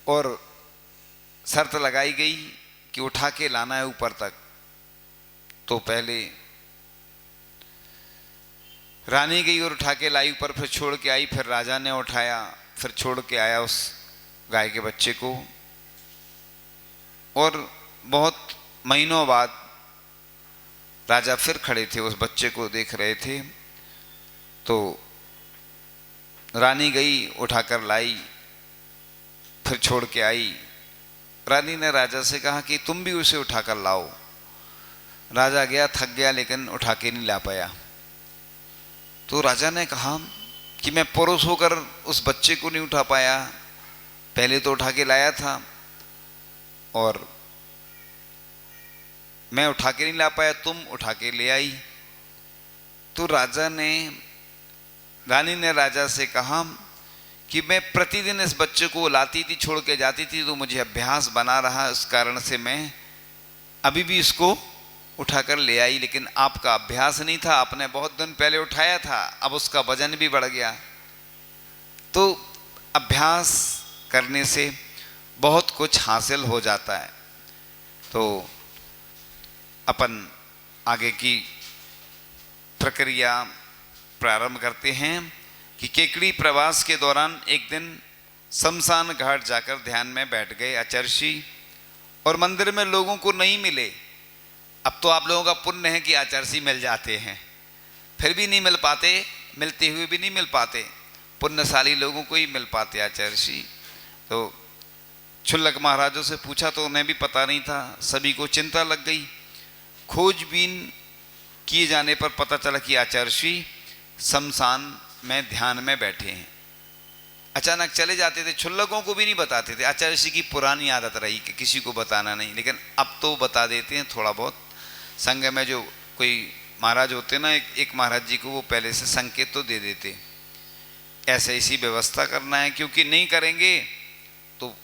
और शर्त लगाई गई कि उठा के लाना है ऊपर तक। तो पहले रानी गई और उठा के लाई ऊपर, फिर छोड़ के आई, फिर राजा ने उठाया, फिर छोड़ के आया उस गाय के बच्चे को। और बहुत महीनों बाद राजा फिर खड़े थे, उस बच्चे को देख रहे थे। तो रानी गई, उठाकर लाई, फिर छोड़ के आई। रानी ने राजा से कहा कि तुम भी उसे उठाकर लाओ। राजा गया, थक गया, लेकिन उठा के नहीं ला पाया। तो राजा ने कहा कि मैं पुरुष होकर उस बच्चे को नहीं उठा पाया, पहले तो उठा के लाया था और मैं उठा के नहीं ला पाया, तुम उठा के ले आई। तो रानी ने राजा से कहा कि मैं प्रतिदिन इस बच्चे को लाती थी, छोड़ के जाती थी, तो मुझे अभ्यास बना रहा, इस कारण से मैं अभी भी इसको उठाकर ले आई। लेकिन आपका अभ्यास नहीं था, आपने बहुत दिन पहले उठाया था, अब उसका वजन भी बढ़ गया। तो अभ्यास करने से बहुत कुछ हासिल हो जाता है। तो अपन आगे की प्रक्रिया प्रारंभ करते हैं कि केकड़ी प्रवास के दौरान एक दिन शमशान घाट जाकर ध्यान में बैठ गए आचर्षि और मंदिर में लोगों को नहीं मिले। अब तो आप लोगों का पुण्य है कि आचर्षि मिल जाते हैं, फिर भी नहीं मिल पाते, मिलते हुए भी नहीं मिल पाते, पुण्यशाली लोगों को ही मिल पाते आचर्षि। तो क्षुल्लक महाराजों से पूछा तो उन्हें भी पता नहीं था, सभी को चिंता लग गई। खोजबीन किए जाने पर पता चला कि आचर्षि शमशान में ध्यान में बैठे हैं। अचानक चले जाते थे, क्षुल्लकों को भी नहीं बताते थे। आचर्षि की पुरानी आदत रही कि किसी को बताना नहीं, लेकिन अब तो बता देते हैं थोड़ा बहुत। संघ में जो कोई महाराज होते हैं ना, एक महाराज जी को वो पहले से संकेत तो दे देते, ऐसे इसी व्यवस्था करना है, क्योंकि नहीं करेंगे तो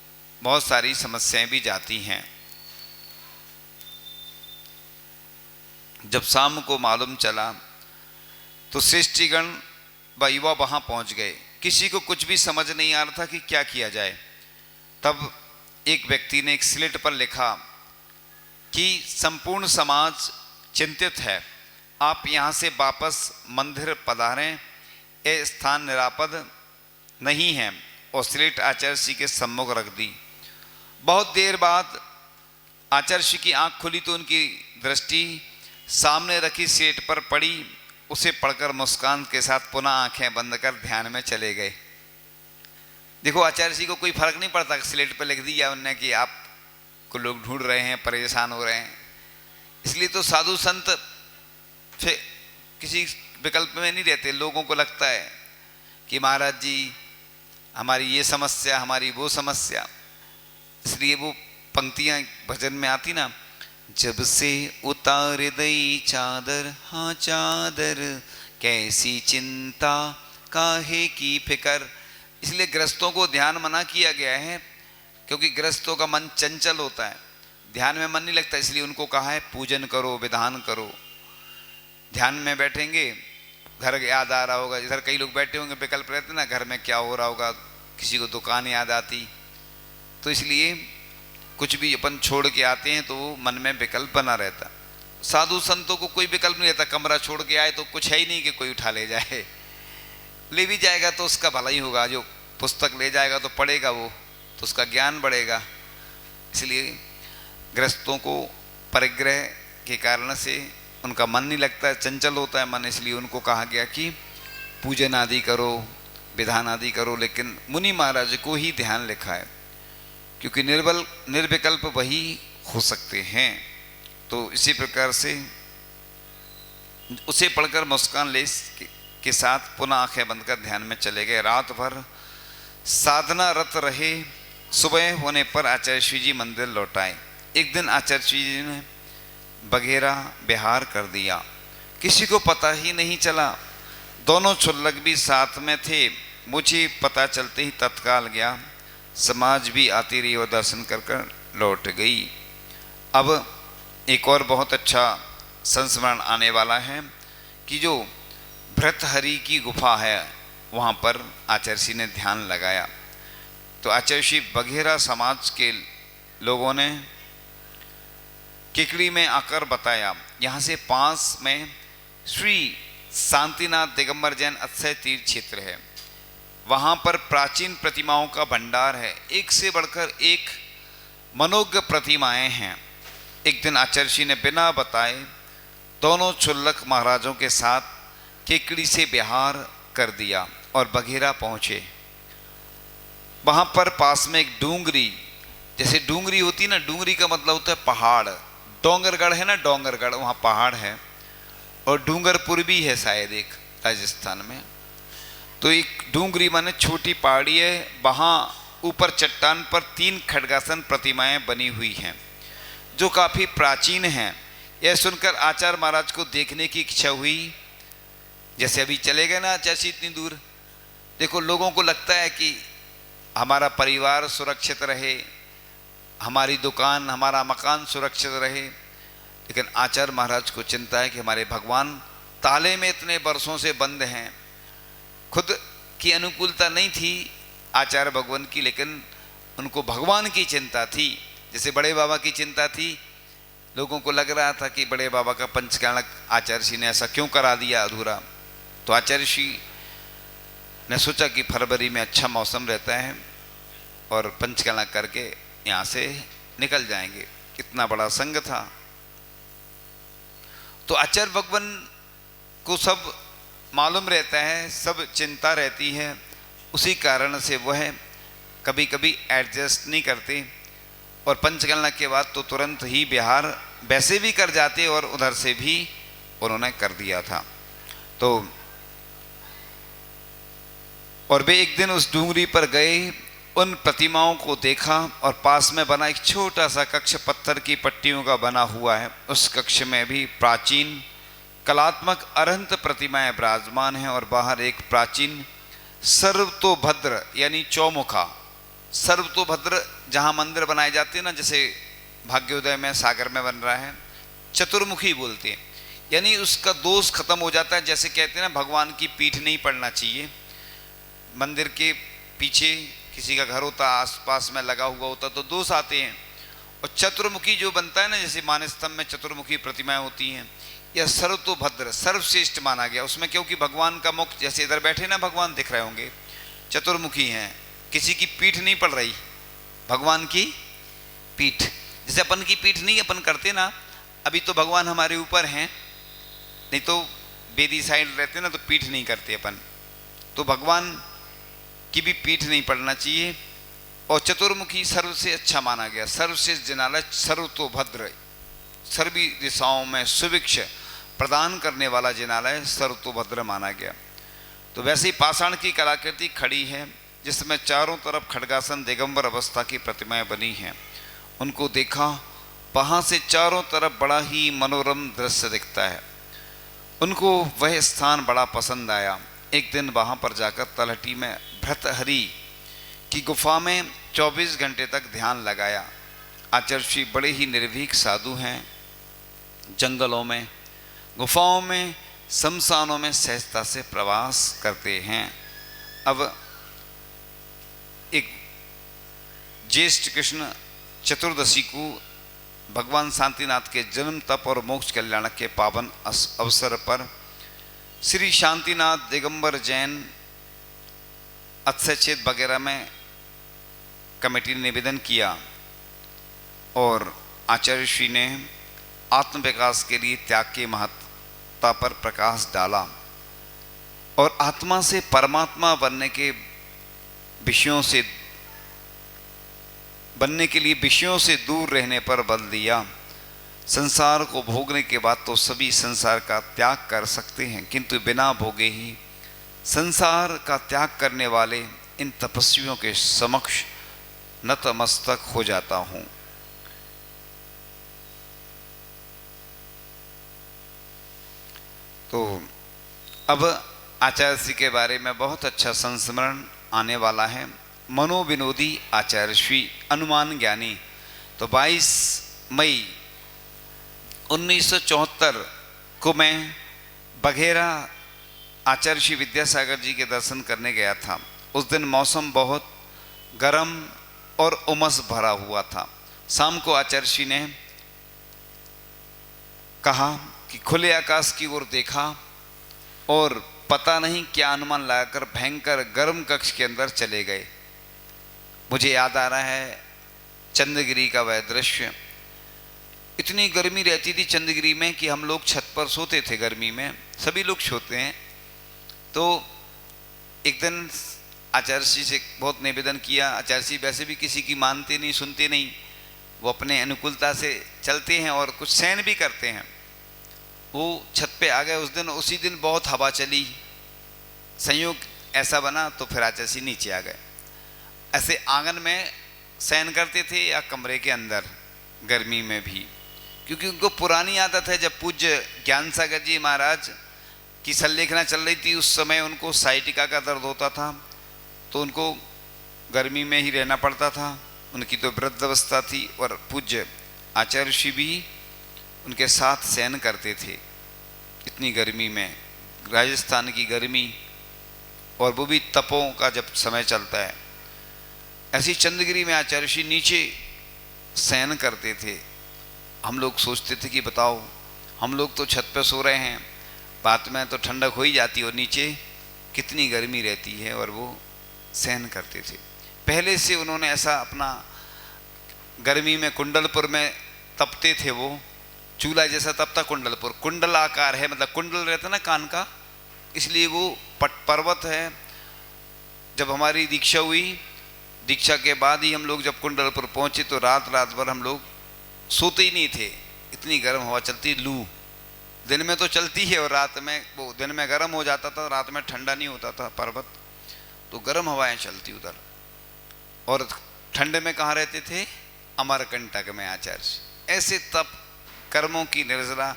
बहुत सारी समस्याएं भी जाती हैं। जब शाम को मालूम चला तो श्रेष्ठीगण व युवा वहां पहुंच गए। किसी को कुछ भी समझ नहीं आ रहा था कि क्या किया जाए। तब एक व्यक्ति ने एक स्लेट पर लिखा कि संपूर्ण समाज चिंतित है, आप यहाँ से वापस मंदिर पधारें, ये स्थान निरापद नहीं है। और स्लेट आचर्षि के सम्मुख रख दी। बहुत देर बाद आचर्षि की आंख खुली तो उनकी दृष्टि सामने रखी स्लेट पर पड़ी। उसे पढ़कर मुस्कान के साथ पुनः आंखें बंद कर ध्यान में चले गए। देखो, आचार्य को कोई फर्क नहीं पड़ता, स्लेट पर लिख दिया उनने कि आपको लोग ढूंढ रहे हैं, परेशान हो रहे हैं। इसलिए तो साधु संत फिर किसी विकल्प में नहीं रहते। लोगों को लगता है कि महाराज जी हमारी ये समस्या, हमारी वो समस्या, इसलिए वो पंक्तियां भजन में आती ना, जब से उतार दई चादर, हाँ चादर, कैसी चिंता काहे की फिकर। इसलिए ग्रस्तों को ध्यान मना किया गया है, क्योंकि ग्रस्तों का मन चंचल होता है, ध्यान में मन नहीं लगता। इसलिए उनको कहा है पूजन करो, विधान करो। ध्यान में बैठेंगे, घर याद आ रहा होगा, इधर कई लोग बैठे होंगे, विकल्प रहते ना, घर में क्या हो रहा होगा, किसी को दुकान याद आती। तो इसलिए कुछ भी अपन छोड़ के आते हैं तो वो मन में विकल्प बना रहता। साधु संतों को कोई विकल्प नहीं रहता, कमरा छोड़ के आए तो कुछ है ही नहीं कि कोई उठा ले जाए। ले भी जाएगा तो उसका भला ही होगा, जो पुस्तक ले जाएगा तो पढ़ेगा वो, तो उसका ज्ञान बढ़ेगा। इसलिए गृहस्थों को परिग्रह के कारण से उनका मन नहीं लगता है, चंचल होता है मन, इसलिए उनको कहा गया कि पूजन आदि करो, विधान आदि करो। लेकिन मुनि महाराज को ही ध्यान लिखा है, क्योंकि निर्विकल्प वही हो सकते हैं। तो इसी प्रकार से उसे पढ़कर मुस्कान ले के साथ पुनः आंखें बंद कर ध्यान में चले गए। रात भर साधना रत रहे। सुबह होने पर आचार्य जी मंदिर लौटाए। एक दिन आचार्य जी ने बघेरा बिहार कर दिया, किसी को पता ही नहीं चला। दोनों क्षुल्लक भी साथ में थे। मुझे पता चलते ही तत्काल गया। समाज भी आती रही और दर्शन कर कर लौट गई। अब एक और बहुत अच्छा संस्मरण आने वाला है कि जो भृतहरि की गुफा है, वहाँ पर आचार्य ने ध्यान लगाया। तो आचार्य श्री बघेरा समाज के लोगों ने केकड़ी में आकर बताया, यहाँ से पास में श्री शांतिनाथ दिगंबर जैन अक्षय तीर्थ क्षेत्र है, वहाँ पर प्राचीन प्रतिमाओं का भंडार है, एक से बढ़कर एक मनोज्ञ प्रतिमाएं हैं। एक दिन आचार्य श्री ने बिना बताए दोनों क्षुल्लक महाराजों के साथ केकड़ी से बिहार कर दिया और बघेरा पहुँचे। वहाँ पर पास में एक डूंगरी, जैसे डूंगरी होती ना, डूंगरी का मतलब होता है पहाड़, डोंगरगढ़ है ना, डोंगरगढ़ वहाँ पहाड़ है, और डूंगरपुर भी है शायद एक राजस्थान में। तो एक डूंगरी माने छोटी पहाड़ी है, वहाँ ऊपर चट्टान पर 3 खड्गासन प्रतिमाएं बनी हुई हैं जो काफ़ी प्राचीन हैं। यह सुनकर आचार्य महाराज को देखने की इच्छा हुई। जैसे अभी चले गए ना आचार्य जी इतनी दूर, देखो लोगों को लगता है कि हमारा परिवार सुरक्षित रहे, हमारी दुकान हमारा मकान सुरक्षित रहे, लेकिन आचार्य महाराज को चिंता है कि हमारे भगवान ताले में इतने वर्षों से बंद हैं। खुद की अनुकूलता नहीं थी आचार्य भगवान की, लेकिन उनको भगवान की चिंता थी। जैसे बड़े बाबा की चिंता थी, लोगों को लग रहा था कि बड़े बाबा का पंचकर्णक आचार्य श्री ने ऐसा क्यों करा दिया अधूरा। तो आचार्य श्री ने सोचा कि फरवरी में अच्छा मौसम रहता है और पंचकर्णक करके यहाँ से निकल जाएंगे। इतना बड़ा संघ था। तो आचार्य भगवान को सब मालूम रहता है, सब चिंता रहती है, उसी कारण से वह कभी कभी एडजस्ट नहीं करते और पंचकर्णक के बाद तो तुरंत ही बिहार वैसे भी कर जाते और उधर से भी उन्होंने कर दिया था। तो और वे एक दिन उस डूंगरी पर गए, उन प्रतिमाओं को देखा और पास में बना एक छोटा सा कक्ष पत्थर की पट्टियों का बना हुआ है। उस कक्ष में भी प्राचीन कलात्मक अनंत प्रतिमाएं विराजमान हैं और बाहर एक प्राचीन सर्वतोभद्र यानी चौमुखा, सर्वतोभद्र जहाँ मंदिर बनाए जाते हैं ना, जैसे भाग्योदय में सागर में बन रहा है, चतुर्मुखी बोलते हैं, यानी उसका दोष खत्म हो जाता है। जैसे कहते हैं ना भगवान की पीठ नहीं पड़ना चाहिए, मंदिर के पीछे किसी का घर होता आसपास में लगा हुआ होता तो दोष आते हैं। और चतुर्मुखी जो बनता है ना, जैसे मानस्तंभ में चतुर्मुखी प्रतिमाएं होती हैं, यह सर्वतोभद्र सर्वश्रेष्ठ माना गया उसमें, क्योंकि भगवान का मुख जैसे इधर बैठे ना भगवान दिख रहे होंगे, चतुर्मुखी हैं, किसी की पीठ नहीं पड़ रही, भगवान की पीठ। जैसे अपन की पीठ नहीं अपन करते ना, अभी तो भगवान हमारे ऊपर हैं, नहीं तो बेदी साइड रहते ना तो पीठ नहीं करते अपन, तो भगवान की भी पीठ नहीं पड़ना चाहिए। और चतुर्मुखी सर्व से अच्छा माना गया, सर्वश्रेष्ठ जिनालय, सर्वतोभद्र, सर्वी दिशाओं में सुभिक्ष प्रदान करने वाला जिनालय सर्वतोभद्र माना गया। तो वैसे ही पाषाण की कलाकृति खड़ी है जिसमें चारों तरफ खड्गासन दिगंबर अवस्था की प्रतिमाएं बनी हैं। उनको देखा, वहाँ से चारों तरफ बड़ा ही मनोरम दृश्य दिखता है। उनको वह स्थान बड़ा पसंद आया। एक दिन वहाँ पर जाकर तलहटी में भृतहरि की गुफा में 24 घंटे तक ध्यान लगाया। आचार्य श्री बड़े ही निर्भीक साधु हैं, जंगलों में, गुफाओं में, शमशानों में सहजता से प्रवास करते हैं। अब एक ज्येष्ठ कृष्ण चतुर्दशी को भगवान शांतिनाथ के जन्म तप और मोक्ष कल्याण के पावन अवसर पर श्री शांतिनाथ दिगंबर जैन अक्षयछेद वगैरह में कमेटी ने निवेदन किया और आचार्य श्री ने आत्म विकास के लिए त्याग की महत्ता पर प्रकाश डाला और आत्मा से परमात्मा बनने के लिए विषयों से दूर रहने पर बल दिया। संसार को भोगने के बाद तो सभी संसार का त्याग कर सकते हैं, किंतु बिना भोगे ही संसार का त्याग करने वाले इन तपस्वियों के समक्ष नतमस्तक हो जाता हूँ। तो अब आचार्य श्री के बारे में बहुत अच्छा संस्मरण आने वाला है। मनोविनोदी आचार्य श्री अनुमान ज्ञानी। तो 22 मई 1974 को मैं बघेरा आचार्य श्री विद्यासागर जी के दर्शन करने गया था। उस दिन मौसम बहुत गरम और उमस भरा हुआ था। शाम को आचार्य ने कहा कि खुले आकाश की ओर देखा और पता नहीं क्या अनुमान लगाकर भयंकर गर्म कक्ष के अंदर चले गए। मुझे याद आ रहा है चंद्रगिरी का वह दृश्य। इतनी गर्मी रहती थी चंद्रगिरी में कि हम लोग छत पर सोते थे गर्मी में, सभी लोग सोते हैं। तो एक दिन आचार्य जी से बहुत निवेदन किया। आचार्य जी वैसे भी किसी की मानते नहीं, सुनते नहीं, वो अपने अनुकूलता से चलते हैं और कुछ सहन भी करते हैं। वो छत पे आ गए उस दिन। उसी दिन बहुत हवा चली, संयोग ऐसा बना तो फिर आचार्य जी नीचे आ गए। ऐसे आंगन में शयन करते थे या कमरे के अंदर गर्मी में भी, क्योंकि उनको पुरानी आदत है। जब पूज्य ज्ञान सागर जी महाराज की संलेखना चल रही थी उस समय उनको साइटिका का दर्द होता था, तो उनको गर्मी में ही रहना पड़ता था। उनकी तो वृद्ध अवस्था थी और पूज्य आचार्य श्री भी उनके साथ शयन करते थे इतनी गर्मी में, राजस्थान की गर्मी, और वो भी तपों का जब समय चलता है। ऐसी चंद्रगिरी में आचार्य श्री नीचे शयन करते थे। हम लोग सोचते थे कि बताओ, हम लोग तो छत पर सो रहे हैं, रात में तो ठंडक हो ही जाती और नीचे कितनी गर्मी रहती है, और वो सहन करते थे। पहले से उन्होंने ऐसा अपना गर्मी में कुंडलपुर में तपते थे, वो चूल्हा जैसा तपता कुंडलपुर, कुंडल आकार है, मतलब कुंडल रहता ना कान का, इसलिए वो पर्वत है। जब हमारी दीक्षा हुई, दीक्षा के बाद ही हम लोग जब कुंडलपुर पहुंचे तो रात भर हम लोग सोते ही नहीं थे, इतनी गर्म हवा चलती। लू दिन में तो चलती है और रात में, वो दिन में गर्म हो जाता था, रात में ठंडा नहीं होता था पर्वत, तो गर्म हवाएं चलती उधर। और ठंड में कहाँ रहते थे? अमरकंटक में आचार्य। ऐसे तप कर्मों की निर्जरा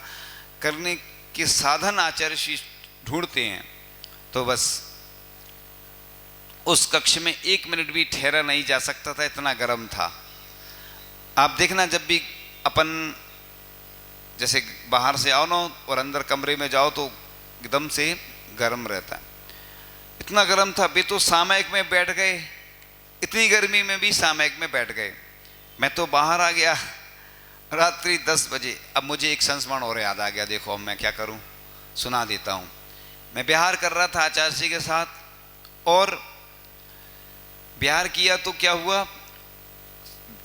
करने के साधन आचार्य ढूंढते हैं। तो बस उस कक्ष में 1 मिनट भी ठहरा नहीं जा सकता था, इतना गर्म था। आप देखना जब भी अपन जैसे बाहर से आओ ना और अंदर कमरे में जाओ तो एकदम से गर्म रहता है, इतना गर्म था। वे तो सामयिक में बैठ गए, इतनी गर्मी में भी सामयिक में बैठ गए। मैं तो बाहर आ गया रात्रि 10 बजे। अब मुझे एक संस्मरण और याद आ गया, देखो अब मैं क्या करूं, सुना देता हूं। मैं बिहार कर रहा था आचार्य जी के साथ, और बिहार किया तो क्या हुआ,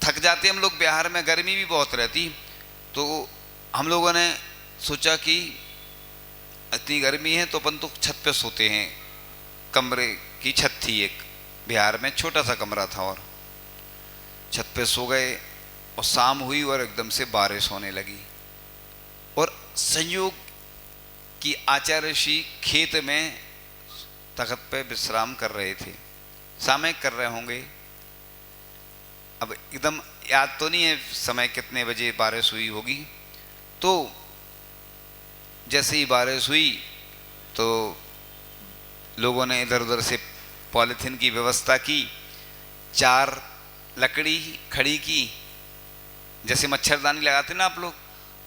थक जाते हम लोग बिहार में, गर्मी भी बहुत रहती, तो हम लोगों ने सोचा कि इतनी गर्मी है तो अपन तो छत पे सोते हैं। कमरे की छत थी एक, बिहार में छोटा सा कमरा था, और छत पे सो गए। और शाम हुई और एकदम से बारिश होने लगी, और संयोग कि आचार्य श्री खेत में तख्त पे विश्राम कर रहे थे, सामयिक कर रहे होंगे। अब एकदम याद तो नहीं है समय कितने बजे बारिश हुई होगी। तो जैसे ही बारिश हुई तो लोगों ने इधर उधर से पॉलीथीन की व्यवस्था की, 4 लकड़ी खड़ी की, जैसे मच्छरदानी लगाते ना आप लोग,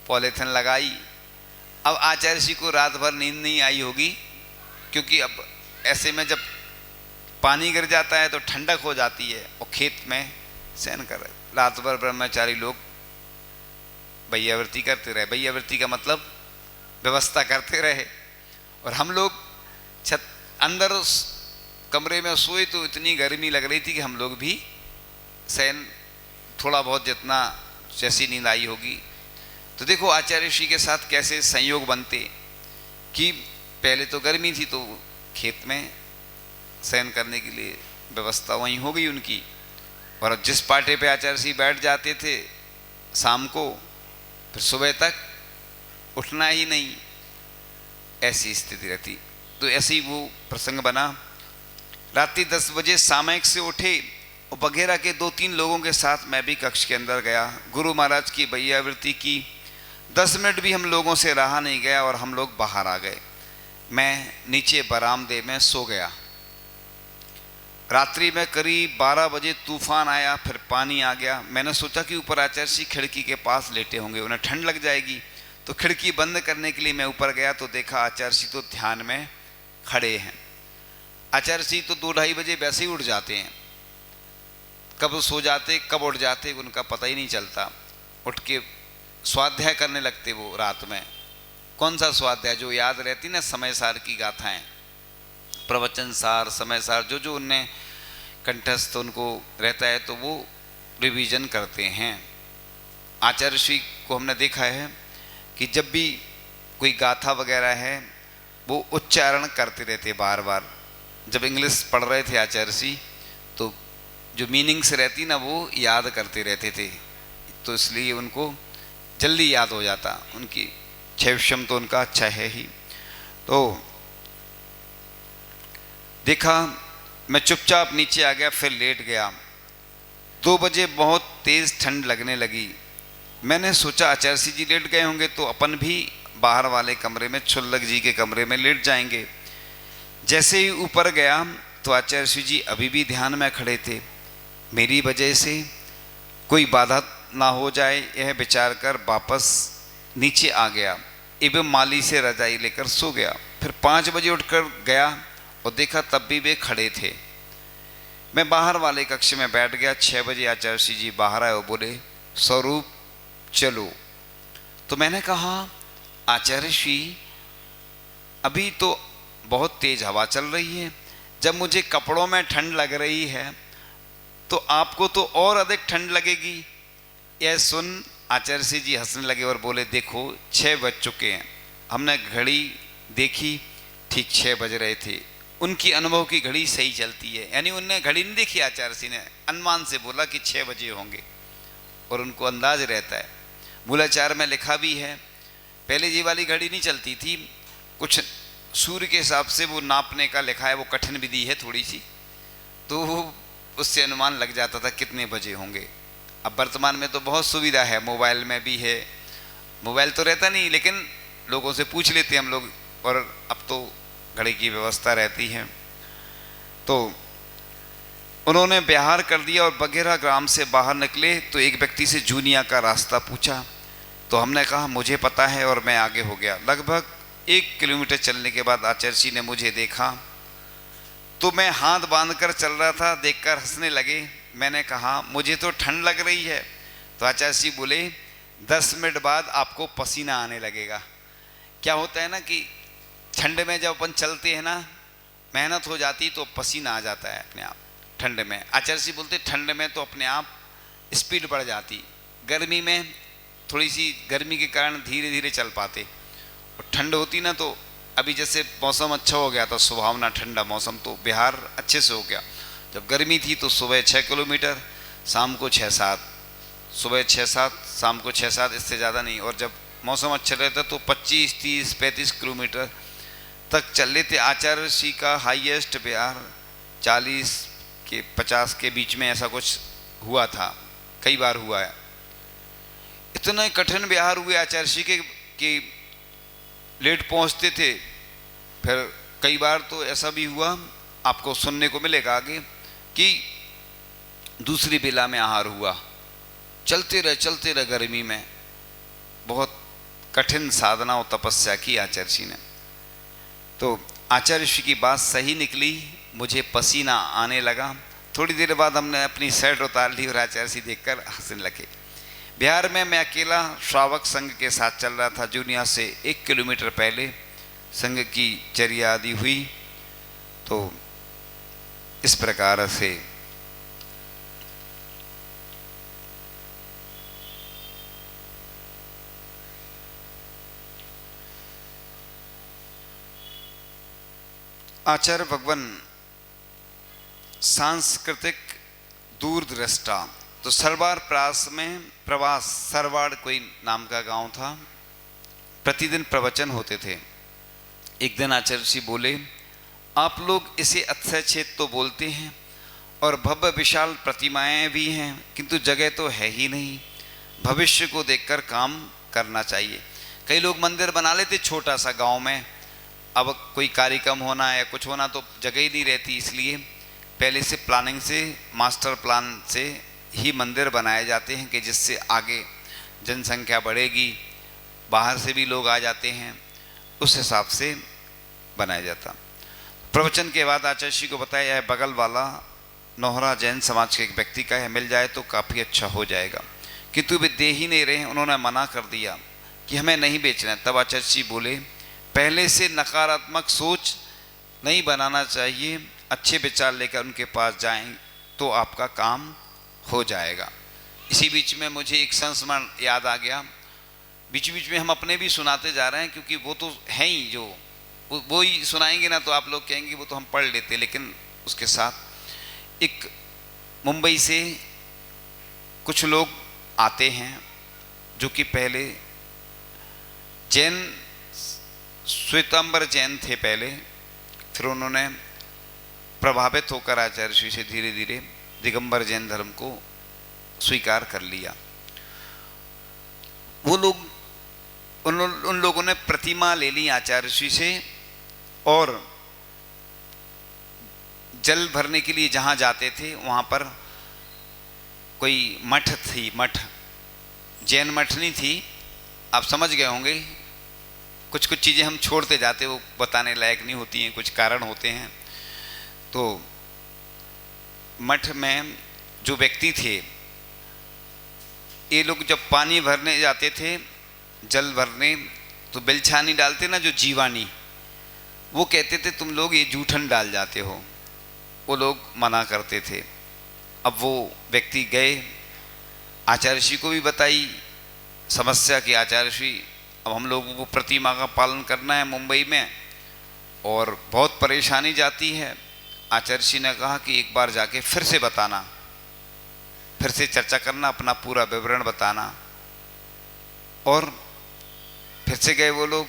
पॉलीथीन लगाई। अब आचार्य जी को रात भर नींद नहीं आई होगी, क्योंकि अब ऐसे में जब पानी गिर जाता है तो ठंडक हो जाती है, और खेत में शयन कर रहे। रात भर ब्रह्मचारी लोग बैयावृत्ति करते रहे। बैयावृत्ति का मतलब व्यवस्था करते रहे, और हम लोग छत अंदर उस कमरे में सोए तो इतनी गर्मी लग रही थी कि हम लोग भी शयन थोड़ा बहुत जितना जैसी नींद आई होगी। तो देखो आचार्य श्री के साथ कैसे संयोग बनते कि पहले तो गर्मी थी तो खेत में शयन करने के लिए व्यवस्था वहीं हो गई उनकी, और जिस पाटे पे आचार्य श्री बैठ जाते थे शाम को, फिर सुबह तक उठना ही नहीं, ऐसी स्थिति रहती। तो ऐसे ही वो प्रसंग बना। रात्रि 10 बजे सामयिक से उठे और वगैरह के 2-3 लोगों के साथ मैं भी कक्ष के अंदर गया। गुरु महाराज की बैयावृत्ति की। 10 मिनट भी हम लोगों से रहा नहीं गया और हम लोग बाहर आ गए। मैं नीचे बरामदे में सो गया। रात्रि में करीब 12 बजे तूफान आया, फिर पानी आ गया। मैंने सोचा कि ऊपर आचार्य जी खिड़की के पास लेटे होंगे, उन्हें ठंड लग जाएगी, तो खिड़की बंद करने के लिए मैं ऊपर गया तो देखा आचार्य जी तो ध्यान में खड़े हैं। आचार्य जी तो 2-2:30 बजे वैसे ही उठ जाते हैं, कब सो जाते कब उठ जाते उनका पता ही नहीं चलता। उठ के स्वाध्याय करने लगते वो रात में। कौन सा स्वाध्याय? जो याद रहती ना समय सार की गाथाएं, प्रवचन सार, समय सार, जो जो उनने कंठस्थ उनको रहता है तो वो रिवीजन करते हैं। आचार्य श्री को हमने देखा है कि जब भी कोई गाथा वगैरह है वो उच्चारण करते रहते बार बार। जब इंग्लिश पढ़ रहे थे आचार्य श्री तो जो मीनिंग्स रहती ना वो याद करते रहते थे, तो इसलिए उनको जल्दी याद हो जाता। उनकी क्षयक्षम तो उनका अच्छा है ही। तो देखा, मैं चुपचाप नीचे आ गया, फिर लेट गया। 2 बजे बहुत तेज़ ठंड लगने लगी। मैंने सोचा आचार्य जी लेट गए होंगे तो अपन भी बाहर वाले कमरे में, छुल्लक जी के कमरे में लेट जाएंगे। जैसे ही ऊपर गया तो आचार्य जी अभी भी ध्यान में खड़े थे। मेरी वजह से कोई बाधा ना हो जाए यह विचार कर वापस नीचे आ गया एवं माली से रजाई लेकर सो गया। फिर 5 बजे उठकर गया और देखा तब भी वे खड़े थे। मैं बाहर वाले कक्ष में बैठ गया। 6 बजे आचार्य जी बाहर आए और बोले, स्वरूप चलो। तो मैंने कहा, आचार्य श्री अभी तो बहुत तेज हवा चल रही है, जब मुझे कपड़ों में ठंड लग रही है तो आपको तो और अधिक ठंड लगेगी। यह सुन आचार्य जी हंसने लगे और बोले, देखो 6 बज चुके हैं। हमने घड़ी देखी, ठीक 6 बज रहे थे। उनकी अनुभव की घड़ी सही चलती है, यानी उनने घड़ी नहीं देखी, आचार्य जी ने अनुमान से बोला कि 6 बजे होंगे और उनको अंदाज रहता है। मूलाचार में लिखा भी है, पहले ये वाली घड़ी नहीं चलती थी, कुछ सूर्य के हिसाब से वो नापने का लिखा है, वो कठिन विधि है थोड़ी सी, तो उससे अनुमान लग जाता था कितने बजे होंगे। अब वर्तमान में तो बहुत सुविधा है, मोबाइल में भी है, मोबाइल तो रहता नहीं लेकिन लोगों से पूछ लेते हम लोग, और अब तो घड़ी की व्यवस्था रहती है। तो उन्होंने बिहार कर दिया और बघेरा ग्राम से बाहर निकले तो एक व्यक्ति से जूनिया का रास्ता पूछा। तो हमने कहा मुझे पता है और मैं आगे हो गया। लगभग 1 किलोमीटर चलने के बाद आचार्य जी ने मुझे देखा तो मैं हाथ बांधकर चल रहा था, देखकर हंसने लगे। मैंने कहा मुझे तो ठंड लग रही है। तो आचार्य जी बोले, 10 मिनट बाद आपको पसीना आने लगेगा। क्या होता है ना कि ठंड में जब अपन चलते हैं ना, मेहनत हो जाती तो पसीना आ जाता है अपने आप ठंड में। आचार्य जी बोलते ठंड में तो अपने आप स्पीड बढ़ जाती, गर्मी में थोड़ी सी गर्मी के कारण धीरे धीरे चल पाते, और ठंड होती ना तो अभी जैसे मौसम अच्छा हो गया था, सुहावना ठंडा मौसम, तो बिहार अच्छे से हो गया। जब गर्मी थी तो सुबह 6 किलोमीटर, शाम को 6-7, सुबह 6-7, शाम को 6-7, इससे ज़्यादा नहीं। और जब मौसम अच्छा रहता तो 25, 30, 35 किलोमीटर तक चल लेते। आचार्य श्री का हाईएस्ट बिहार 40 के 50 के बीच में ऐसा कुछ हुआ था, कई बार हुआ है। इतने कठिन बिहार हुए आचार्य श्री के कि लेट पहुंचते थे। फिर कई बार तो ऐसा भी हुआ, आपको सुनने को मिलेगा आगे, कि दूसरी बेला में आहार हुआ। चलते रहे गर्मी में, बहुत कठिन साधना और तपस्या की आचार्य जी ने। तो आचार्य श्री की बात सही निकली, मुझे पसीना आने लगा। थोड़ी देर बाद हमने अपनी शर्ट उतार ली और आचार्य जी देखकर हंसने लगे। बिहार में मैं अकेला श्रावक संघ के साथ चल रहा था। जूनिया से 1 किलोमीटर पहले संघ की चर्या आदि हुई। तो इस प्रकार से आचार्य भगवान सांस्कृतिक दूरदृष्टा। तो सरवार प्रास में प्रवास, सरवाड़ कोई नाम का गांव था, प्रतिदिन प्रवचन होते थे। एक दिन आचार्य जी बोले, आप लोग इसे अक्षय क्षेत्र तो बोलते हैं और भव्य विशाल प्रतिमाएं भी हैं, किंतु जगह तो है ही नहीं। भविष्य को देखकर काम करना चाहिए। कई लोग मंदिर बना लेते छोटा सा गांव में, अब कोई कार्यक्रम होना या कुछ होना तो जगह ही नहीं रहती, इसलिए पहले से प्लानिंग से, मास्टर प्लान से ही मंदिर बनाए जाते हैं कि जिससे आगे जनसंख्या बढ़ेगी, बाहर से भी लोग आ जाते हैं, उस हिसाब से बनाया जाता। प्रवचन के बाद आचार्य जी को बताया, यह बगल वाला नोहरा जैन समाज के एक व्यक्ति का है, मिल जाए तो काफ़ी अच्छा हो जाएगा, किंतु वे दे ही नहीं रहे। उन्होंने मना कर दिया कि हमें नहीं बेचना है। तब आचार्य जी बोले, पहले से नकारात्मक सोच नहीं बनाना चाहिए, अच्छे विचार लेकर उनके पास जाएं तो आपका काम हो जाएगा। इसी बीच में मुझे एक संस्मरण याद आ गया, बीच बीच में हम अपने भी सुनाते जा रहे हैं, क्योंकि वो तो हैं ही, जो वो ही सुनाएंगे ना तो आप लोग कहेंगे वो तो हम पढ़ लेते, लेकिन उसके साथ एक मुंबई से कुछ लोग आते हैं जो कि पहले जैन, श्वेतांबर जैन थे पहले, फिर उन्होंने प्रभावित होकर आचार्य श्री से धीरे धीरे दिगंबर जैन धर्म को स्वीकार कर लिया। वो लोग उन लोगों ने प्रतिमा ले ली आचार्य श्री से, और जल भरने के लिए जहाँ जाते थे वहाँ पर कोई मठ थी, मठ जैन मठ नहीं थी, आप समझ गए होंगे। कुछ कुछ चीज़ें हम छोड़ते जाते, वो बताने लायक नहीं होती हैं, कुछ कारण होते हैं। तो मठ में जो व्यक्ति थे, ये लोग जब पानी भरने जाते थे, जल भरने, तो बेलछानी डालते ना, जो जीवानी, वो कहते थे तुम लोग ये जूठन डाल जाते हो, वो लोग मना करते थे। अब वो व्यक्ति गए, आचार्य श्री को भी बताई समस्या कि आचार्य श्री, अब हम लोगों को प्रतिमा का पालन करना है मुंबई में और बहुत परेशानी जाती है। आचार्य श्री ने कहा कि एक बार जाके फिर से बताना, फिर से चर्चा करना, अपना पूरा विवरण बताना। और फिर से गए वो लोग,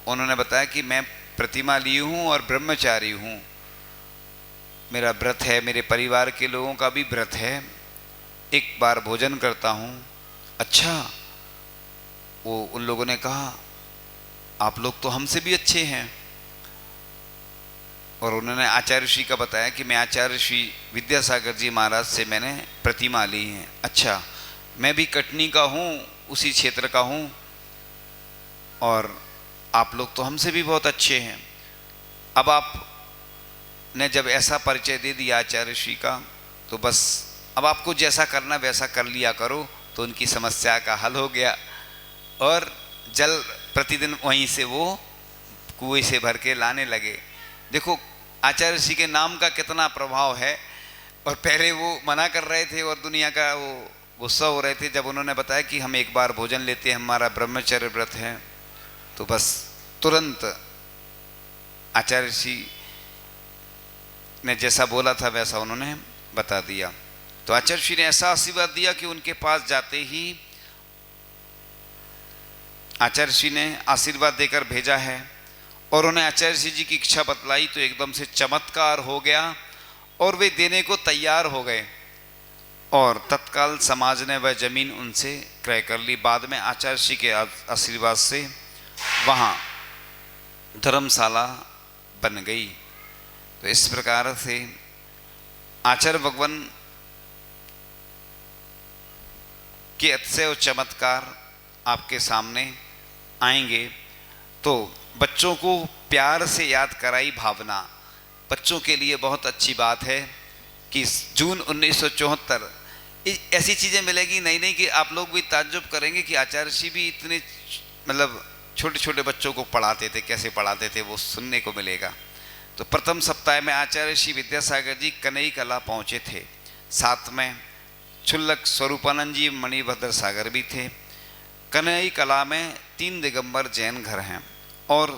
उन्होंने बताया कि मैं प्रतिमा ली हूँ और ब्रह्मचारी हूँ, मेरा व्रत है, मेरे परिवार के लोगों का भी व्रत है, एक बार भोजन करता हूँ। अच्छा, वो उन लोगों ने कहा आप लोग तो हमसे भी अच्छे हैं, और उन्होंने आचार्य श्री का बताया कि मैं आचार्य श्री विद्यासागर जी महाराज से मैंने प्रतिमा ली है। अच्छा, मैं भी कटनी का हूँ, उसी क्षेत्र का हूँ, और आप लोग तो हमसे भी बहुत अच्छे हैं। अब आप ने जब ऐसा परिचय दे दिया आचार्य श्री का, तो बस अब आपको जैसा करना वैसा कर लिया करो। तो उनकी समस्या का हल हो गया, और जल प्रतिदिन वहीं से वो कुएं से भर के लाने लगे। देखो आचार्य श्री के नाम का कितना प्रभाव है। और पहले वो मना कर रहे थे और दुनिया का वो गुस्सा हो रहे थे। जब उन्होंने बताया कि हम एक बार भोजन लेते हैं, हमारा ब्रह्मचर्य व्रत है, तो बस तुरंत आचार्य श्री ने जैसा बोला था वैसा उन्होंने बता दिया। तो आचार्य श्री ने ऐसा आशीर्वाद दिया कि उनके पास जाते ही आचार्य श्री ने आशीर्वाद देकर भेजा है, और उन्हें आचार्य श्री जी की इच्छा बतलाई तो एकदम से चमत्कार हो गया और वे देने को तैयार हो गए, और तत्काल समाज ने वह जमीन उनसे क्रय कर ली। बाद में आचार्य श्री के आशीर्वाद से वहाँ धर्मशाला बन गई। तो इस प्रकार से आचार्य भगवान के अतिशय चमत्कार आपके सामने आएंगे। तो बच्चों को प्यार से याद कराई भावना, बच्चों के लिए बहुत अच्छी बात है कि जून 1974 ऐसी चीज़ें मिलेगी नई नई कि आप लोग भी ताज्जुब करेंगे कि आचार्य श्री भी इतने मतलब छोटे छोटे बच्चों को पढ़ाते थे, कैसे पढ़ाते थे वो सुनने को मिलेगा। तो प्रथम सप्ताह में आचार्य श्री विद्यासागर जी कनई कला पहुँचे थे, साथ में क्षुल्लक स्वरूपानंद जी मणिभद्र सागर भी थे। कनई कला में 3 दिगंबर जैन घर हैं और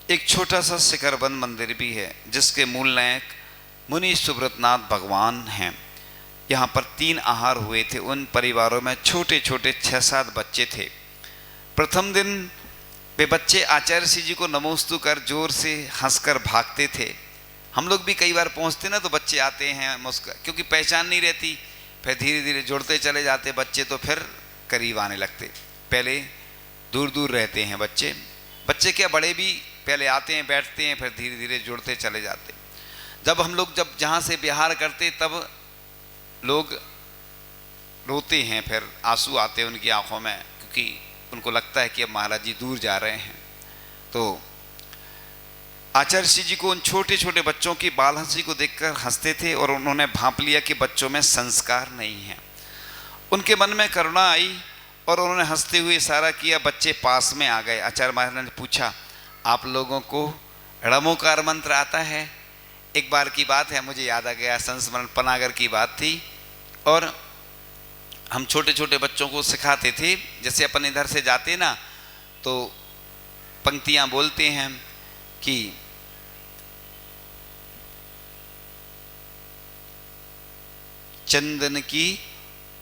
एक छोटा सा शिखरबंद मंदिर भी है जिसके मूल नायक मुनि सुब्रतनाथ भगवान हैं। यहाँ पर 3 आहार हुए थे। उन परिवारों में छोटे छोटे 6-7 बच्चे थे। प्रथम दिन वे बच्चे आचार्य श्री जी को नमोस्तु कर जोर से हंसकर भागते थे। हम लोग भी कई बार पहुँचते ना तो बच्चे आते हैं मुस्कुरा, क्योंकि पहचान नहीं रहती, फिर धीरे धीरे जुड़ते चले जाते बच्चे, तो फिर करीब आने लगते। पहले दूर दूर रहते हैं बच्चे, बच्चे क्या बड़े भी पहले आते हैं बैठते हैं, फिर धीरे धीरे जुड़ते चले जाते। जब हम लोग जहाँ से विहार करते तब लोग रोते हैं, फिर आंसू आते हैं उनकी आंखों में, क्योंकि उनको लगता है कि अब महाराज जी दूर जा रहे हैं। तो आचार्य श्री जी को उन छोटे छोटे बच्चों की बाल हंसी को देखकर हंसते थे और उन्होंने भांप लिया कि बच्चों में संस्कार नहीं है। उनके मन में करुणा आई और उन्होंने हंसते हुए इशारा किया, बच्चे पास में आ गए। आचार्य महाराज ने पूछा, आप लोगों को णमोकार मंत्र आता है? एक बार की बात है, मुझे याद आ गया, संस्मरण पनागर की बात थी और हम छोटे छोटे बच्चों को सिखाते थे। जैसे अपन इधर से जाते ना तो पंक्तियां बोलते हैं कि चंदन की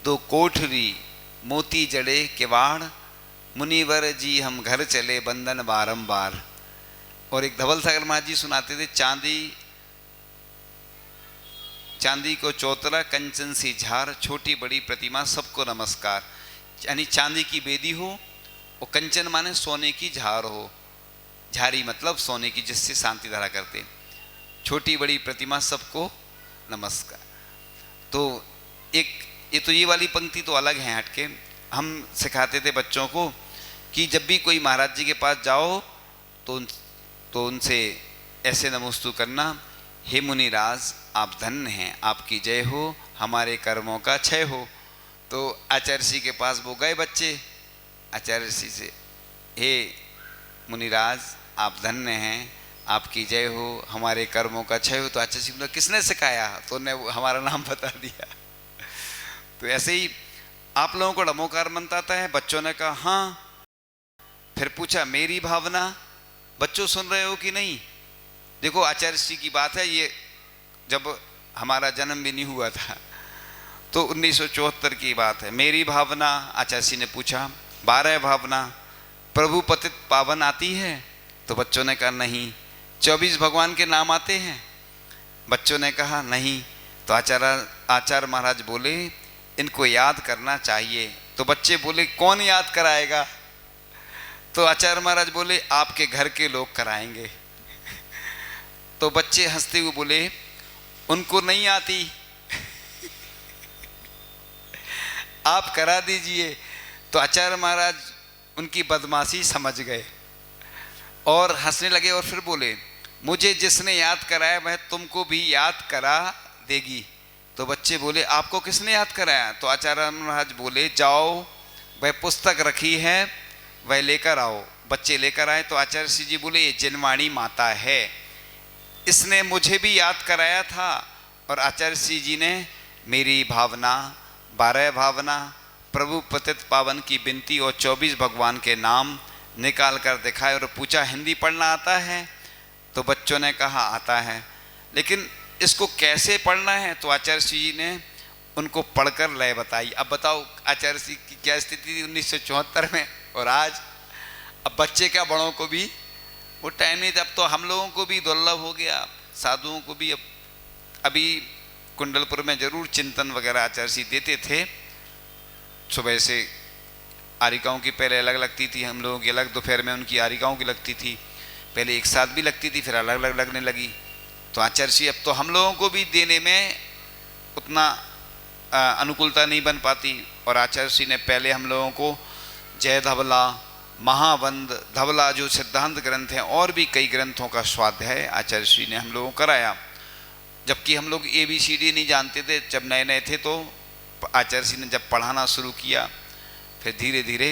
2 कोठरी मोती जड़े किवाड़, मुनिवर जी हम घर चले बंधन बारंबार। और एक धवल सागर महाराज जी सुनाते थे, चांदी को चौतरा कंचन सी झार, छोटी बड़ी प्रतिमा सबको नमस्कार। यानी चांदी की बेदी हो और कंचन माने सोने की झार हो, झारी मतलब सोने की, जिससे शांति धारा करते, छोटी बड़ी प्रतिमा सबको नमस्कार। तो एक ये वाली पंक्ति तो अलग है हटके। हम सिखाते थे बच्चों को कि जब भी कोई महाराज जी के पास जाओ तो उनसे ऐसे नमोस्तु करना, हे मुनिराज आप धन्य हैं, आपकी जय हो, हमारे कर्मों का क्षय हो। तो आचार्य श्री के पास वो गए बच्चे आचार्य श्री से, हे मुनिराज आप धन्य हैं, आपकी जय हो, हमारे कर्मों का क्षय हो। तो आचार्य श्री ने किसने सिखाया? तो उन्होंने हमारा नाम बता दिया। तो ऐसे ही आप लोगों को णमोकार मंत्र आता है? बच्चों ने कहा हाँ। फिर पूछा मेरी भावना, बच्चों सुन रहे हो कि नहीं? देखो आचार्य श्री की बात है, ये जब हमारा जन्म भी नहीं हुआ था तो 1974 की बात है। मेरी भावना, आचार्य श्री ने पूछा 12 भावना प्रभु पतित पावन आती है? तो बच्चों ने कहा नहीं। 24 भगवान के नाम आते हैं? बच्चों ने कहा नहीं। तो आचार्य महाराज बोले इनको याद करना चाहिए। तो बच्चे बोले कौन याद कराएगा? तो आचार्य महाराज बोले आपके घर के लोग कराएंगे। तो बच्चे हंसते हुए बोले उनको नहीं आती, आप करा दीजिए। तो आचार्य महाराज उनकी बदमाशी समझ गए और हंसने लगे और फिर बोले मुझे जिसने याद कराया वह तुमको भी याद करा देगी। तो बच्चे बोले आपको किसने याद कराया? तो आचार्य महाराज बोले जाओ वह पुस्तक रखी है वह लेकर आओ। बच्चे लेकर आए। तो आचार्य श्री जी बोले ये जिनवाणी माता है, इसने मुझे भी याद कराया था। और आचार्य श्री जी ने मेरी भावना, 12 भावना, प्रभु पतित पावन की बिनती और 24 भगवान के नाम निकाल कर दिखाए और पूछा हिंदी पढ़ना आता है? तो बच्चों ने कहा आता है, लेकिन इसको कैसे पढ़ना है? तो आचार्य श्री जी ने उनको पढ़कर लय बताई। अब बताओ आचार्य श्री की क्या स्थिति थी 1974 में और आज। अब बच्चे क्या बड़ों को भी वो टाइम नहीं था। अब तो हम लोगों को भी दुर्लभ हो गया, साधुओं को भी। अभी कुंडलपुर में जरूर चिंतन वगैरह आचार्य श्री देते थे। सुबह से आरिकाओं की पहले अलग लगती थी, हम लोगों की अलग, दोपहर में उनकी आरिकाओं की लगती थी। पहले एक साथ भी लगती थी, फिर अलग अलग लगने लगी। तो आचार्य श्री अब तो हम लोगों को भी देने में उतना अनुकूलता नहीं बन पाती। और आचार्य श्री ने पहले हम लोगों को जय धवला, महावंद, धवला जो सिद्धांत ग्रंथ हैं और भी कई ग्रंथों का स्वाध्याय आचार्य श्री ने हम लोगों को कराया। जबकि हम लोग ABCD नहीं जानते थे जब नए नए थे। तो आचार्य श्री ने जब पढ़ाना शुरू किया फिर धीरे धीरे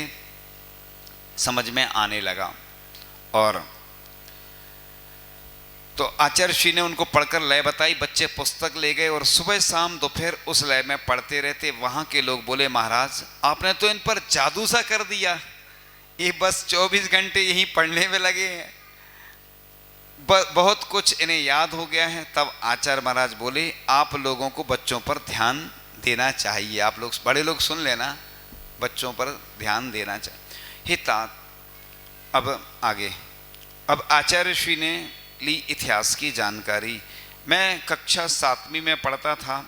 समझ में आने लगा। और तो आचार्य श्री ने उनको पढ़कर लय बताई। बच्चे पुस्तक ले गए और सुबह शाम दोपहर उस लय में पढ़ते रहते। वहाँ के लोग बोले महाराज आपने तो इन पर जादू सा कर दिया, ये बस 24 घंटे यहीं पढ़ने में लगे हैं, बहुत कुछ इन्हें याद हो गया है। तब आचार्य महाराज बोले आप लोगों को बच्चों पर ध्यान देना चाहिए। आप लोग बड़े लोग सुन लेना, बच्चों पर ध्यान देना चाहिए। हितात अब आगे, अब आचार्य श्री ने ली इतिहास की जानकारी। मैं कक्षा 7वीं में पढ़ता था,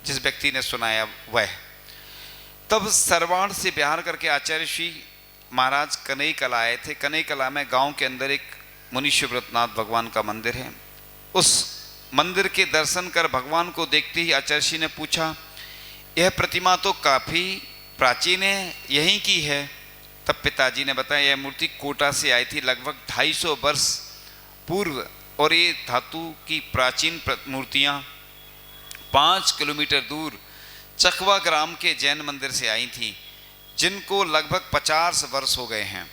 जिस व्यक्ति ने सुनाया वह। तब सरवाड़ से बिहार करके आचार्य श्री महाराज कनई कला आए थे। कनई कला में गांव के अंदर एक मुनि शिवव्रतनाथ भगवान का मंदिर है। उस मंदिर के दर्शन कर भगवान को देखते ही आचार्य श्री ने पूछा यह प्रतिमा तो काफ़ी प्राचीन है, यहीं की है? तब पिताजी ने बताया यह मूर्ति कोटा से आई थी, लगभग 250 वर्ष पूर्व, और ये धातु की प्राचीन मूर्तियां 5 किलोमीटर दूर चकवा ग्राम के जैन मंदिर से आई थी, जिनको लगभग 50 वर्ष हो गए हैं।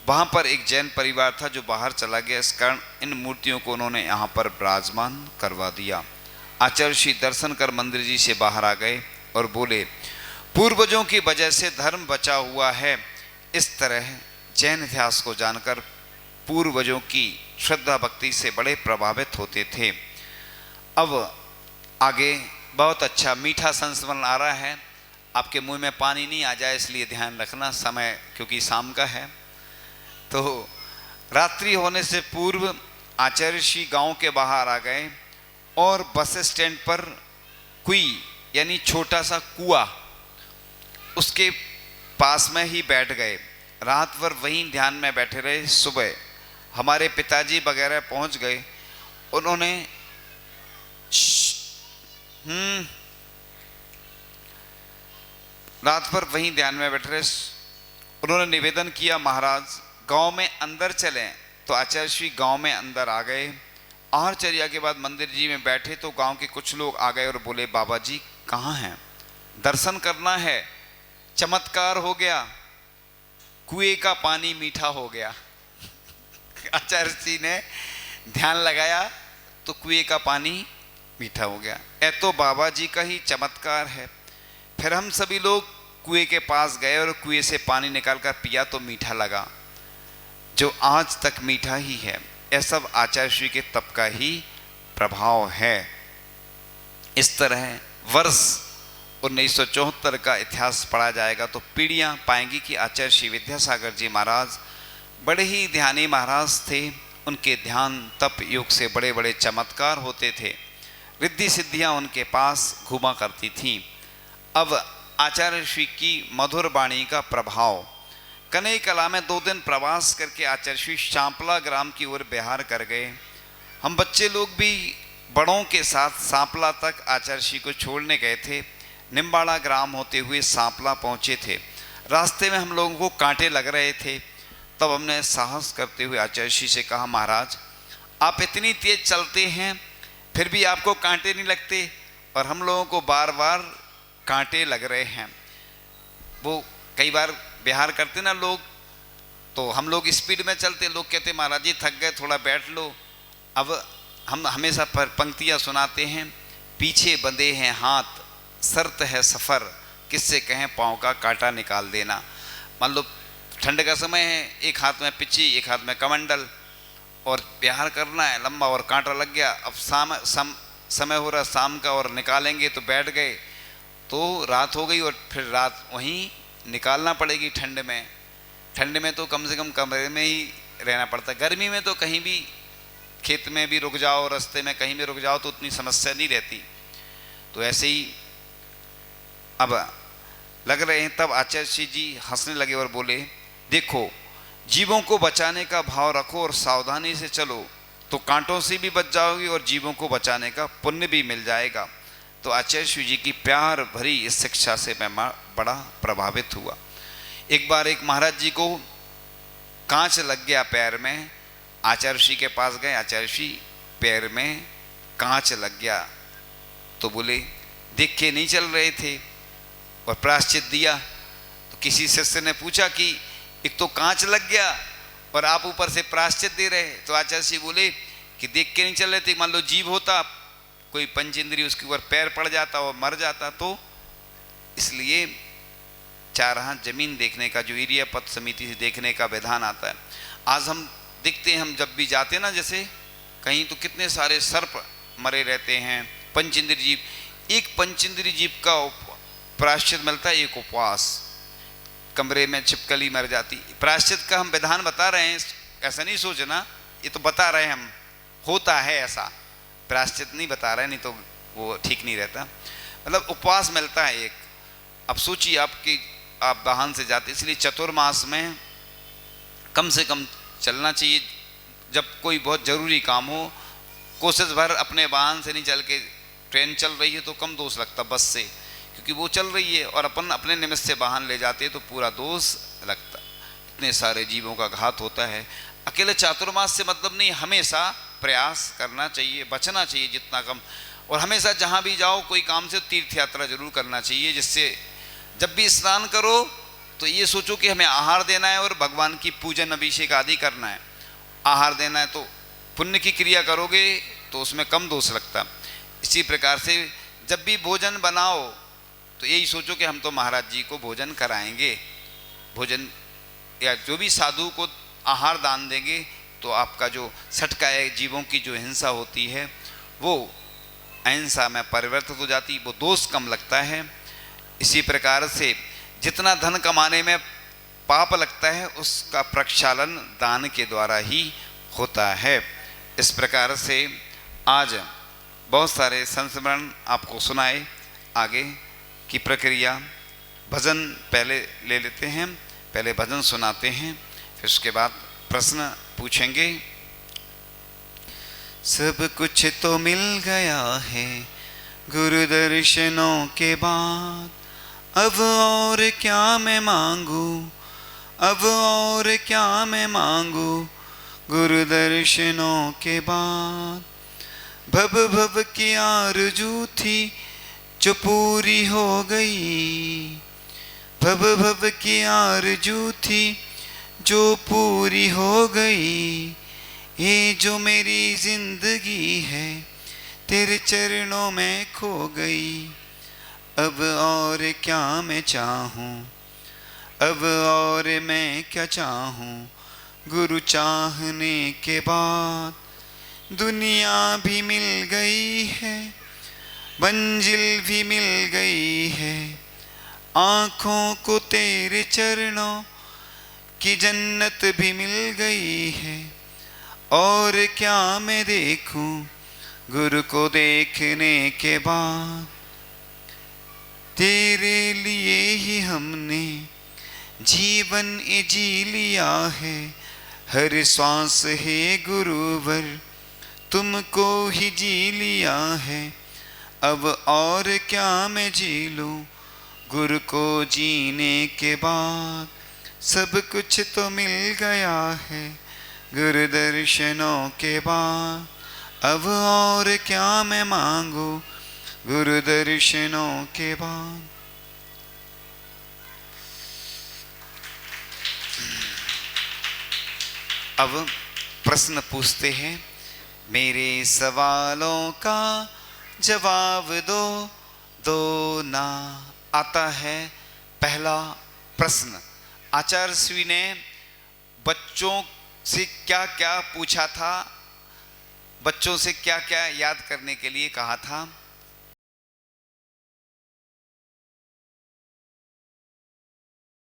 वहाँ पर एक जैन परिवार था जो बाहर चला गया, इस कारण इन मूर्तियों को उन्होंने यहाँ पर विराजमान करवा दिया। आचार्य श्री दर्शन कर मंदिर जी से बाहर आ गए और बोले, पूर्वजों की वजह से धर्म बचा हुआ है। इस तरह जैन इतिहास को जानकर पूर्वजों की श्रद्धा भक्ति से बड़े प्रभावित होते थे। अब आगे बहुत अच्छा मीठा संस्मरण आ रहा है, आपके मुंह में पानी नहीं आ जाए इसलिए ध्यान रखना, समय क्योंकि शाम का है। तो रात्रि होने से पूर्व आचार्य श्री गांव के बाहर आ गए और बस स्टैंड पर कुई यानी छोटा सा कुआं, उसके पास में ही बैठ गए। रात भर वहीं ध्यान में बैठे रहे। सुबह हमारे पिताजी वगैरह पहुंच गए। उन्होंने रात भर वहीं ध्यान में बैठे रहे। उन्होंने निवेदन किया, महाराज गांव में अंदर चलें। तो आचार्य श्री गांव में अंदर आ गए। आहारचर्या के बाद मंदिर जी में बैठे तो गांव के कुछ लोग आ गए और बोले, बाबा जी कहाँ हैं? दर्शन करना है, चमत्कार हो गया, कुएं का पानी मीठा हो गया। आचार्य जी ने ध्यान लगाया तो कुएं का पानी मीठा हो गया। ये तो बाबा जी का ही चमत्कार है। फिर हम सभी लोग कुएं के पास गए और कुएं से पानी निकालकर पिया तो मीठा लगा, जो आज तक मीठा ही है। यह सब आचार्य श्री के तप का ही प्रभाव है। इस तरह वर्ष 1974 का इतिहास पढ़ा जाएगा तो पीढ़ियां पाएंगी कि आचार्य श्री विद्यासागर जी महाराज बड़े ही ध्यानी महाराज थे। उनके ध्यान तप योग से बड़े बड़े चमत्कार होते थे, रिद्धि सिद्धियां उनके पास घूमा करती थीं। अब आचार्य श्री की मधुर वाणी का प्रभाव। कनई कला में 2 दिन प्रवास करके आचार्य श्री सांपला ग्राम की ओर बिहार कर गए। हम बच्चे लोग भी बड़ों के साथ सांपला तक आचार्य श्री को छोड़ने गए थे। निम्बाड़ा ग्राम होते हुए सांपला पहुँचे थे। रास्ते में हम लोगों को कांटे लग रहे थे। तब हमने साहस करते हुए आचार्य श्री से कहा, महाराज आप इतनी तेज चलते हैं फिर भी आपको कांटे नहीं लगते, और हम लोगों को बार बार कांटे लग रहे हैं। वो कई बार बिहार करते ना लोग, तो हम लोग स्पीड में चलते, लोग कहते महाराज जी थक गए थोड़ा बैठ लो। अब हम हमेशा पंक्तियाँ सुनाते हैं, पीछे बंधे हैं हाथ, शर्त है सफ़र, किससे कहें पाँव का कांटा निकाल देना। मान लो ठंड का समय है, एक हाथ में पिच्ची एक हाथ में कमंडल, और बिहार करना है लंबा और कांटा लग गया। अब समय हो रहा शाम का और निकालेंगे तो बैठ गए तो रात हो गई, और फिर रात वहीं निकालना पड़ेगी ठंड में। ठंड में तो कम से कम कमरे में ही रहना पड़ता। गर्मी में तो कहीं भी खेत में भी रुक जाओ, रास्ते में कहीं भी रुक जाओ तो उतनी समस्या नहीं रहती। तो ऐसे ही अब लग रहे हैं। तब आचार्य श्री जी हंसने लगे और बोले, देखो जीवों को बचाने का भाव रखो और सावधानी से चलो तो कांटों से भी बच जाओगी और जीवों को बचाने का पुण्य भी मिल जाएगा। तो आचार्य श्री जी की प्यार भरी इस शिक्षा से मैं बड़ा प्रभावित हुआ। एक बार एक महाराज जी को कांच लग गया पैर में। आचार्य श्री के पास गए, आचार्य श्री पैर में कांच लग गया। तो बोले देख के नहीं चल रहे थे और प्रायश्चित दिया। तो किसी शिष्य ने पूछा कि एक तो कांच लग गया और आप ऊपर से प्रायश्चित दे रहे। तो आचार्य श्री बोले कि देख के नहीं चल रहे थे, मान लो जीव होता कोई पंचेंद्रिय उसके ऊपर पैर पड़ जाता और मर जाता, तो इसलिए 4 हाथ जमीन देखने का जो एरिया पथ समिति से देखने का विधान आता है। आज हम देखते हैं, हम जब भी जाते हैं ना जैसे कहीं, तो कितने सारे सर्प मरे रहते हैं, पंचेंद्रिय जीव। एक पंचेंद्रिय जीव का प्रायश्चित मिलता है, एक उपवास। कमरे में छिपकली मर जाती। प्रायश्चित का हम विधान बता रहे हैं, ऐसा नहीं सोचना, ये तो बता रहे हैं हम, होता है ऐसा। प्रायश्चित नहीं बता रहे, नहीं तो वो ठीक नहीं रहता। मतलब उपवास मिलता है एक। अब सोचिए आप वाहन से जाते, इसलिए चतुर्मास में कम से कम चलना चाहिए। जब कोई बहुत ज़रूरी काम हो, कोशिश भर अपने वाहन से नहीं चल के, ट्रेन चल रही है तो कम दोष लगता बस से, क्योंकि वो चल रही है और अपन अपने निमित्त से वाहन ले जाते हैं तो पूरा दोष लगता। इतने सारे जीवों का घात होता है। अकेले चातुर्मास से मतलब नहीं, हमेशा प्रयास करना चाहिए, बचना चाहिए जितना कम। और हमेशा जहाँ भी जाओ कोई काम से तीर्थ यात्रा जरूर करना चाहिए, जिससे जब भी स्नान करो तो ये सोचो कि हमें आहार देना है और भगवान की पूजन अभिषेक आदि करना है। आहार देना है तो पुण्य की क्रिया करोगे तो उसमें कम दोष लगता। इसी प्रकार से जब भी भोजन बनाओ तो यही सोचो कि हम तो महाराज जी को भोजन कराएंगे, भोजन या जो भी साधु को आहार दान देंगे तो आपका जो सटकाए जीवों की जो हिंसा होती है वो अहिंसा में परिवर्तित हो जाती, वो दोष कम लगता है। इसी प्रकार से जितना धन कमाने में पाप लगता है उसका प्रक्षालन दान के द्वारा ही होता है। इस प्रकार से आज बहुत सारे संस्मरण आपको सुनाए। आगे की प्रक्रिया भजन पहले ले लेते हैं, पहले भजन सुनाते हैं, फिर उसके बाद प्रश्न पूछेंगे। सब कुछ तो मिल गया है गुरु दर्शनों के बाद, अब और क्या मैं मांगू, अब और क्या मैं मांगू गुरु दर्शनों के बाद। भव भव की आरज़ू थी जो पूरी हो गई, भव भव की आरज़ू थी जो पूरी हो गई। ये जो मेरी जिंदगी है तेरे चरणों में खो गई। अब और क्या मैं चाहूँ, अब और मैं क्या चाहूँ गुरु चाहने के बाद। दुनिया भी मिल गई है, मंजिल भी मिल गई है, आँखों को तेरे चरणों की जन्नत भी मिल गई है। और क्या मैं देखूं गुरु को देखने के बाद। तेरे लिए ही हमने जीवन जी लिया है, हर श्वास है गुरुवर तुमको ही जी लिया है। अब और क्या मैं जी लूं गुरु को जीने के बाद। सब कुछ तो मिल गया है गुरु दर्शनों के बाद। अब और क्या मैं मांगू गुरु दर्शनों के बाद। अब प्रश्न पूछते हैं, मेरे सवालों का जवाब दो, दो ना। आता है पहला प्रश्न। आचार्य श्री ने बच्चों से क्या क्या पूछा था, बच्चों से क्या क्या याद करने के लिए कहा था।